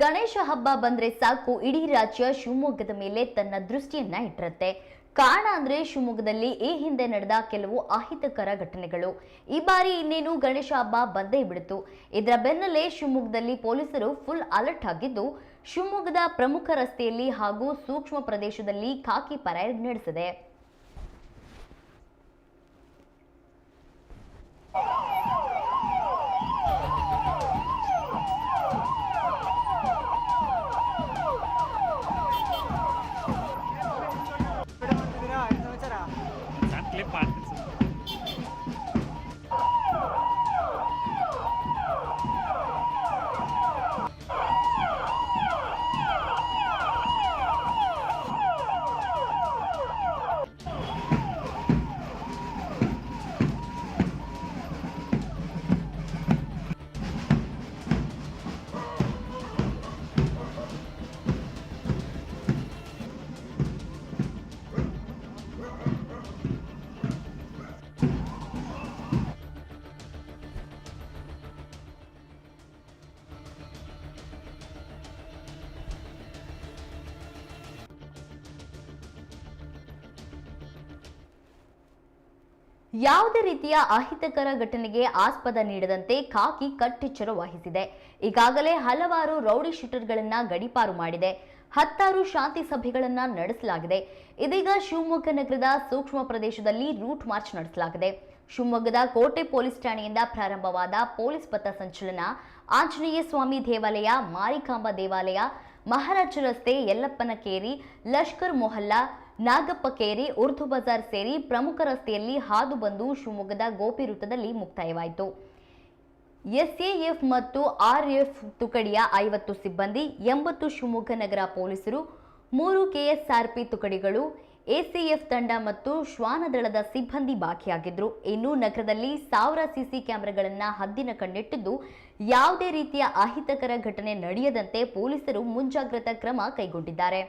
ಗಣೇಶ ಹಬ್ಬ ಬಂದ್ರೆ ಸಾಕು ಇಡೀ ರಾಜ್ಯ ಶಿವಮೊಗ್ಗದ ಮೇಲೆ ತನ್ನ ದೃಷ್ಟಿಯನ್ನ ಇಟ್ಟಿರುತ್ತೆ. ಕಾರಣ ಅಂದ್ರೆ ಶಿವಮೊಗ್ಗದಲ್ಲಿ ಈ ಹಿಂದೆ ನಡೆದ ಕೆಲವು ಅಹಿತಕರ ಘಟನೆಗಳು. ಈ ಬಾರಿ ಇನ್ನೇನು ಗಣೇಶ ಹಬ್ಬ ಬಂದೇ ಬಿಡ್ತು. ಇದರ ಬೆನ್ನಲ್ಲೇ ಶಿವಮೊಗ್ಗದಲ್ಲಿ ಪೊಲೀಸರು ಫುಲ್ ಅಲರ್ಟ್ ಆಗಿದ್ದು, ಶಿವಮೊಗ್ಗದ ಪ್ರಮುಖ ರಸ್ತೆಯಲ್ಲಿ ಹಾಗೂ ಸೂಕ್ಷ್ಮ ಪ್ರದೇಶದಲ್ಲಿ ಖಾಕಿ ಪರೇಡ್ ನಡೆಸಿದೆ. ಯಾವುದೇ ರೀತಿಯ ಅಹಿತಕರ ಘಟನೆಗೆ ಆಸ್ಪದ ನೀಡದಂತೆ ಖಾಕಿ ಕಟ್ಟೆಚ್ಚರ ವಹಿಸಿದೆ. ಈಗಾಗಲೇ ಹಲವಾರು ರೌಡಿ ಶೂಟರ್ಗಳನ್ನ ಗಡೀಪಾರು ಮಾಡಿದೆ. 10 ಶಾಂತಿ ಸಭೆಗಳನ್ನ ನಡೆಸಲಾಗಿದೆ. ಇದೀಗ ಶಿವಮೊಗ್ಗ ನಗರದ ಸೂಕ್ಷ್ಮ ಪ್ರದೇಶದಲ್ಲಿ ರೂಟ್ ಮಾರ್ಚ್ ನಡೆಸಲಾಗಿದೆ. ಶಿವಮೊಗ್ಗದ ಕೋಟೆ ಪೊಲೀಸ್ ಠಾಣೆಯಿಂದ ಪ್ರಾರಂಭವಾದ ಪೊಲೀಸ್ ಪಥ ಸಂಚಲನ ಆಂಜನೇಯ ಸ್ವಾಮಿ ದೇವಾಲಯ, ಮಾರಿಕಾಂಬಾ ದೇವಾಲಯ, ಮಹಾರಾಜ ರಸ್ತೆ, ಯಲ್ಲಪ್ಪನ ಕೇರಿ, ಲಷ್ಕರ್ ಮೊಹಲ್ಲಾ, ನಾಗಪ್ಪ ಕೇರಿ, ಉರ್ದು ಬಜಾರ್ ಸೇರಿ ಪ್ರಮುಖ ರಸ್ತೆಯಲ್ಲಿ ಹಾದು ಬಂದು ಶಿವಮೊಗ್ಗದ ಗೋಪಿ ವೃತ್ತದಲ್ಲಿ ಮುಕ್ತಾಯವಾಯಿತು. ಎಸ್ಎಎಫ್ ಮತ್ತು ಆರ್ಎಫ್ ತುಕಡಿಯ 50 ಸಿಬ್ಬಂದಿ, 80 ಶಿವಮೊಗ್ಗ ನಗರ ಪೊಲೀಸರು, 3 ಕೆಎಸ್ಆರ್ಪಿ ತುಕಡಿಗಳು, ಎಸಿಎಫ್ ತಂಡ ಮತ್ತು ಶ್ವಾನದಳದ ಸಿಬ್ಬಂದಿ ಭಾಗಿಯಾಗಿದ್ರು. ಇನ್ನು ನಗರದಲ್ಲಿ 1000 ಸಿಸಿ ಕ್ಯಾಮೆರಾಗಳನ್ನ ಹದ್ದಿನ ಕಣ್ಣಿಟ್ಟಿದ್ದು, ಯಾವುದೇ ರೀತಿಯ ಅಹಿತಕರ ಘಟನೆ ನಡೆಯದಂತೆ ಪೊಲೀಸರು ಮುಂಜಾಗ್ರತಾ ಕ್ರಮ ಕೈಗೊಂಡಿದ್ದಾರೆ.